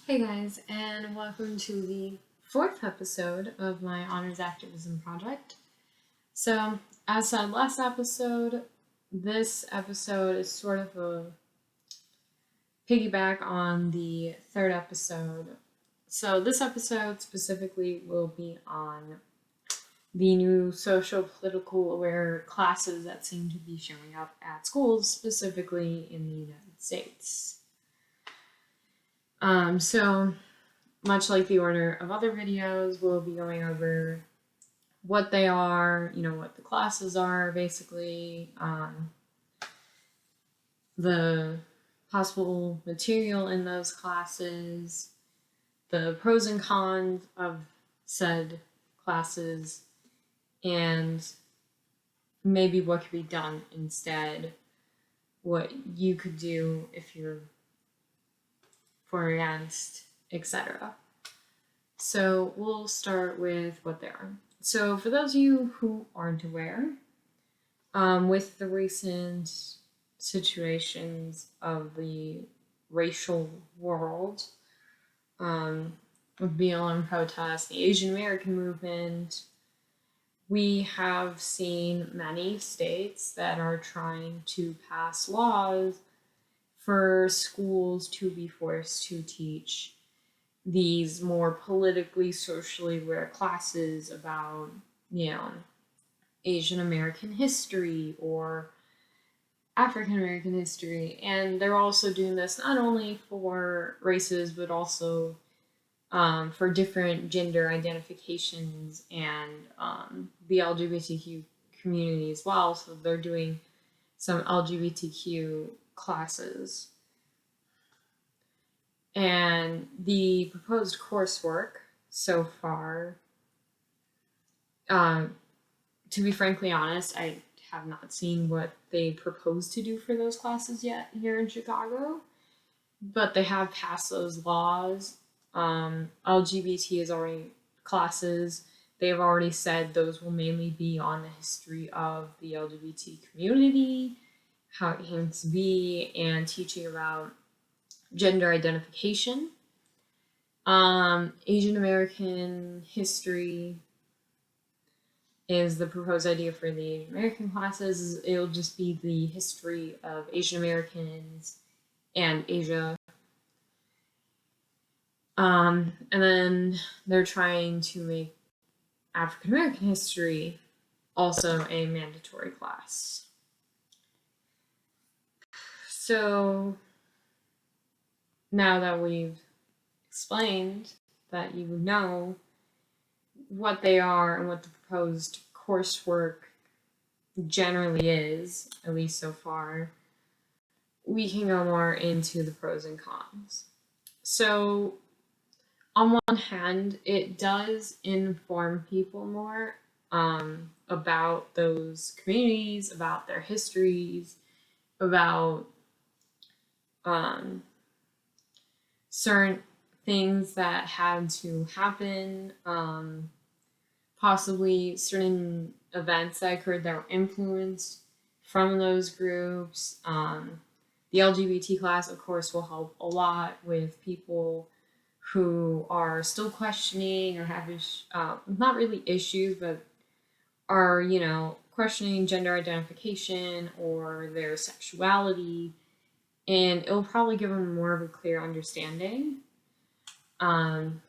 Hey guys, and welcome to the fourth episode of my Honors Activism Project. So, as said last episode, this episode is sort of a piggyback on the third episode. So, this episode specifically will be on the new social political aware classes that seem to be showing up at schools, specifically in the United States. So much like the order of other videos, we'll be going over what they are, what the classes are, basically, the possible material in those classes, the pros and cons of said classes, and maybe what could be done instead, what you could do if you're for, against, etc. So we'll start with what they are. So for those of you who aren't aware, with the recent situations of the racial world, with BLM protests, the Asian American movement, we have seen many states that are trying to pass laws for schools to be forced to teach these more politically, socially aware classes about, Asian American history or African American history. And they're also doing this not only for races, but also for different gender identifications and the LGBTQ community as well. So they're doing some LGBTQ classes. And the proposed coursework so far, to be frankly honest, I have not seen what they propose to do for those classes yet here in Chicago, but they have passed those laws. LGBT is already classes. They've already said those will mainly be on the history of the LGBT community, how it came to be, and teaching about gender identification. Asian American history is the proposed idea for the Asian American classes. It'll just be the history of Asian Americans and Asia. And then they're trying to make African American history also a mandatory class. So now that we've explained that you know what they are and what the proposed coursework generally is, at least so far, we can go more into the pros and cons. So, on one hand, it does inform people more about those communities, about their histories, about certain things that had to happen, possibly certain events that occurred that were influenced from those groups. The LGBT class, of course, will help a lot with people who are still questioning or have not really issues, but are, questioning gender identification or their sexuality, and it'll probably give them more of a clear understanding. And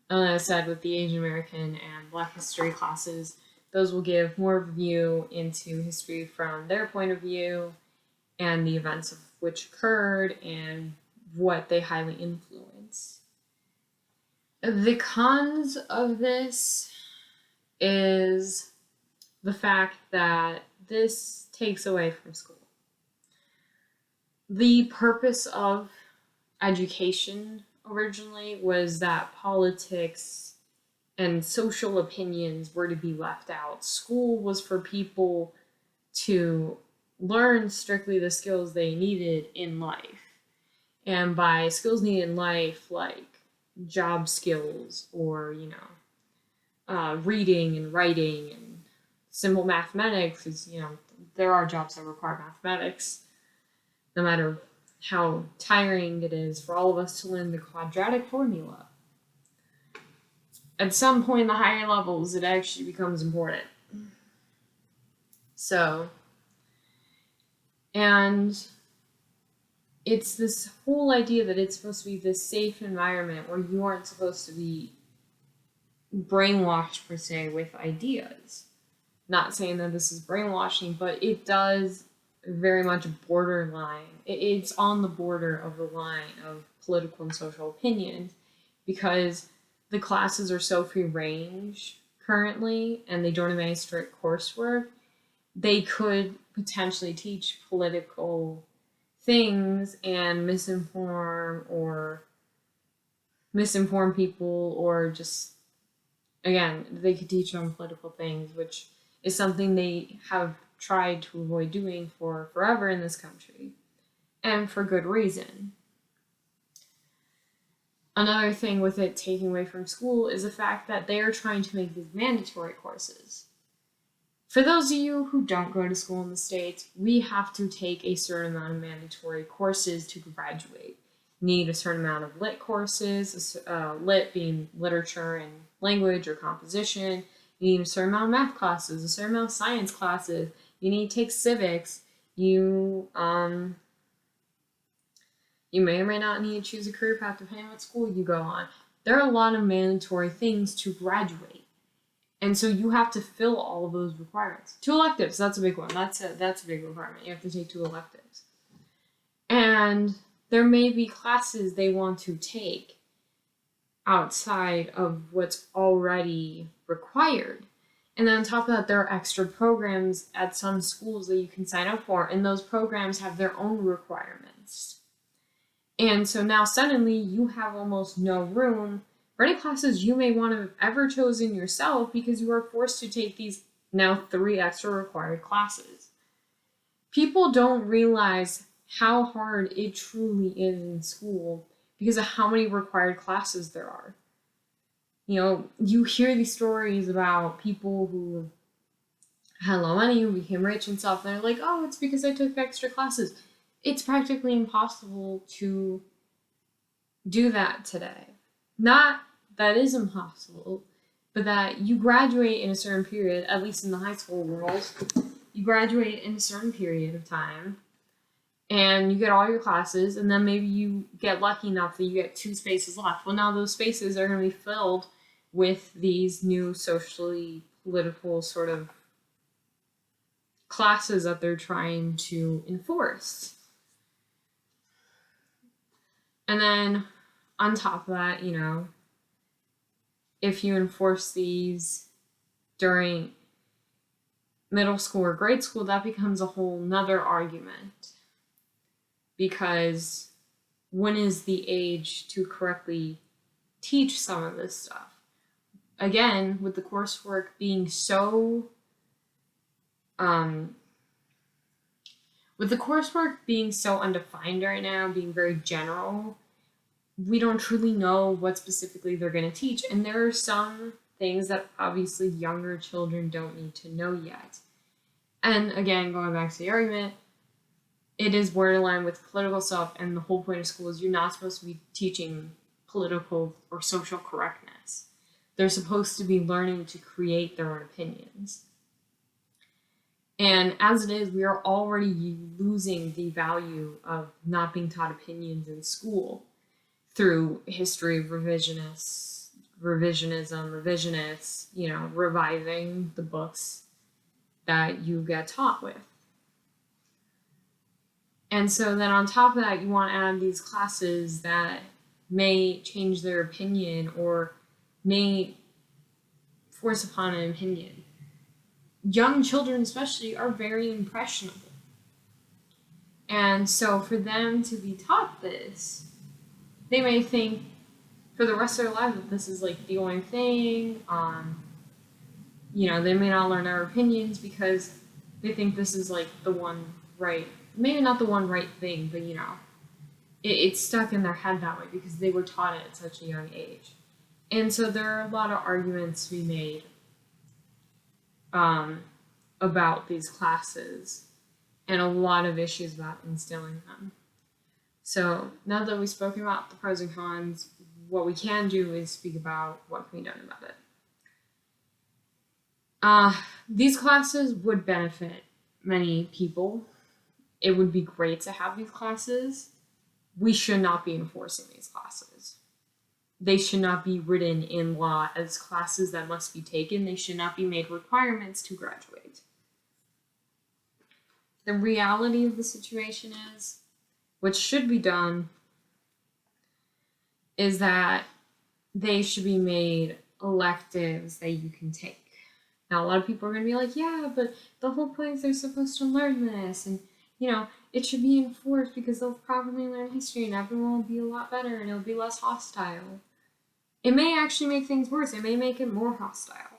as I said, with the Asian American and Black history classes, those will give more of a view into history from their point of view and the events of which occurred and what they highly influence. The cons of this is the fact that this takes away from school. The purpose of education originally was that politics and social opinions were to be left out. School was for people to learn strictly the skills they needed in life. And by skills needed in life, like job skills or, reading and writing and simple mathematics, because, there are jobs that require mathematics, no matter how tiring it is for all of us to learn the quadratic formula. At some point in the higher levels, it actually becomes important. So, and it's this whole idea that it's supposed to be this safe environment where you aren't supposed to be brainwashed, per se, with ideas. Not saying that this is brainwashing, but it does very much borderline. It's on the border of the line of political and social opinions, because the classes are so free range currently and they don't have any strict coursework. They could potentially teach political things and misinform people, or just, again, they could teach them political things, which is something they have tried to avoid doing for forever in this country, and for good reason. Another thing with it taking away from school is the fact that they are trying to make these mandatory courses. For those of you who don't go to school in the States, we have to take a certain amount of mandatory courses to graduate. You need a certain amount of lit courses, lit being literature and language or composition. You need a certain amount of math classes, a certain amount of science classes. You need to take civics. You may or may not need to choose a career path depending on what school you go on. There are a lot of mandatory things to graduate. And so you have to fill all of those requirements. 2 electives, that's a big one. That's a big requirement. You have to take 2 electives. And there may be classes they want to take outside of what's already required. And then on top of that, there are extra programs at some schools that you can sign up for, and those programs have their own requirements. And so now suddenly you have almost no room for any classes you may want to have ever chosen yourself, because you are forced to take these now 3 extra required classes. People don't realize how hard it truly is in school because of how many required classes there are. You know, you hear these stories about people who had low money, who became rich and stuff, and they're like, oh, it's because I took extra classes. It's practically impossible to do that today. Not that is impossible, but that you graduate in a certain period, at least in the high school world, you graduate in a certain period of time, and you get all your classes, and then maybe you get lucky enough that you get 2 spaces left. Well, now those spaces are going to be filled with these new socially political sort of classes that they're trying to enforce. And then on top of that, you know, if you enforce these during middle school or grade school, that becomes a whole nother argument. Because when is the age to correctly teach some of this stuff? Again, with the coursework being so undefined right now, being very general, we don't truly know what specifically they're going to teach. And there are some things that obviously younger children don't need to know yet. And again, going back to the argument, it is borderline with political stuff, and the whole point of school is you're not supposed to be teaching political or social correctness. They're supposed to be learning to create their own opinions. And as it is, we are already losing the value of not being taught opinions in school through history revisionists, you know, revising the books that you get taught with. And so then on top of that, you want to add these classes that may change their opinion or may force upon an opinion. Young children especially are very impressionable. And so for them to be taught this, they may think for the rest of their lives that this is like the only thing. You know, they may not learn their opinions because they think this is like the one right, maybe not the one right thing, but you know, it's stuck in their head that way because they were taught it at such a young age. And so there are a lot of arguments to be made about these classes and a lot of issues about instilling them. So now that we've spoken about the pros and cons, what we can do is speak about what can be done about it. These classes would benefit many people. It would be great to have these classes. We should not be enforcing these classes. They should not be written in law as classes that must be taken. They should not be made requirements to graduate. The reality of the situation is, what should be done is that they should be made electives that you can take. Now, a lot of people are going to be like, yeah, but the whole point is they're supposed to learn this, and, you know, it should be enforced because they'll probably learn history and everyone will be a lot better and it'll be less hostile. It may actually make things worse. It may make it more hostile.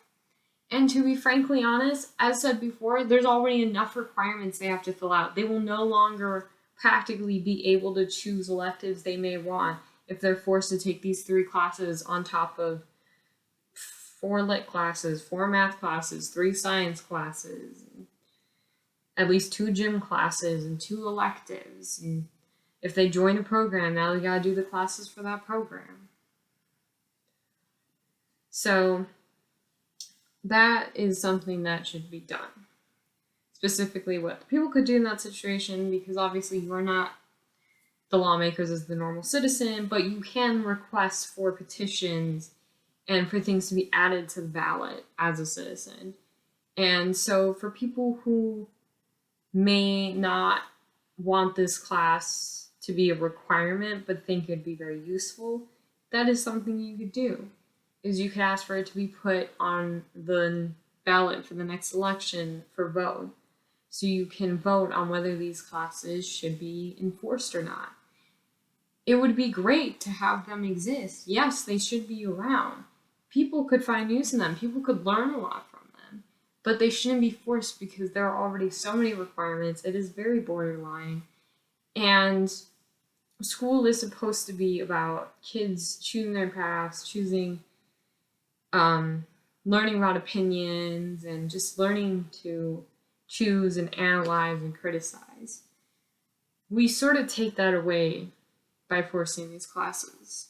And to be frankly honest, as said before, there's already enough requirements they have to fill out. They will no longer practically be able to choose electives they may want if they're forced to take these 3 classes on top of 4 lit classes, 4 math classes, 3 science classes, at least 2 gym classes, and 2 electives. And if they join a program, now they gotta do the classes for that program. So that is something that should be done. Specifically what people could do in that situation, because obviously you are not the lawmakers as the normal citizen, but you can request for petitions and for things to be added to the ballot as a citizen. And so for people who may not want this class to be a requirement but think it'd be very useful, that is something you could do. Is you could ask for it to be put on the ballot for the next election for vote. So you can vote on whether these classes should be enforced or not. It would be great to have them exist. Yes, they should be around. People could find use in them. People could learn a lot from them. But they shouldn't be forced because there are already so many requirements. It is very borderline. And school is supposed to be about kids choosing their paths, learning about opinions, and just learning to choose and analyze and criticize. We sort of take that away by forcing these classes.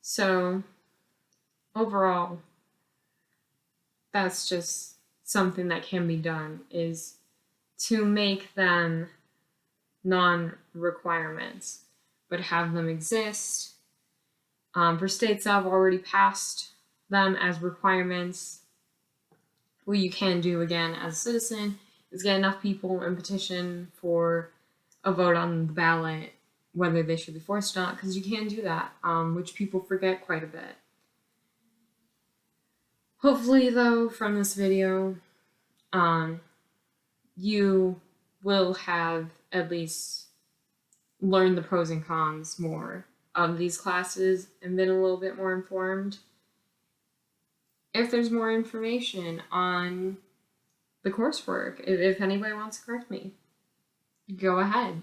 So overall, that's just something that can be done, is to make them non-requirements, but have them exist. For states that have already passed them as requirements, what you can do again as a citizen is get enough people and petition for a vote on the ballot whether they should be forced or not, because you can do that, which people forget quite a bit. Hopefully, though, from this video, you will have at least learned the pros and cons more of these classes and been a little bit more informed. If there's more information on the coursework, if anybody wants to correct me, go ahead.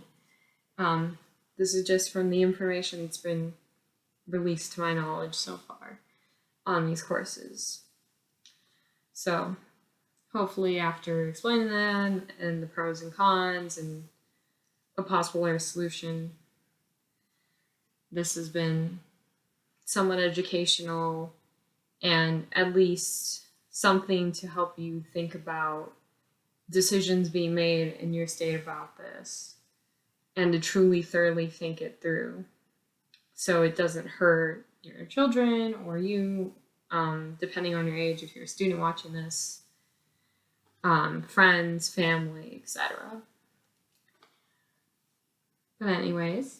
This is just from the information that's been released to my knowledge so far on these courses. So hopefully after explaining that and the pros and cons and a possible solution, this has been somewhat educational and at least something to help you think about decisions being made in your state about this, and to truly thoroughly think it through so it doesn't hurt your children or you, depending on your age, if you're a student watching this, friends, family, etc. But anyways,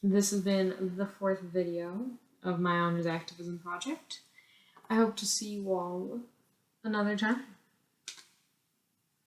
this has been the 4th video of my Honors Activism Project. I hope to see you all another time.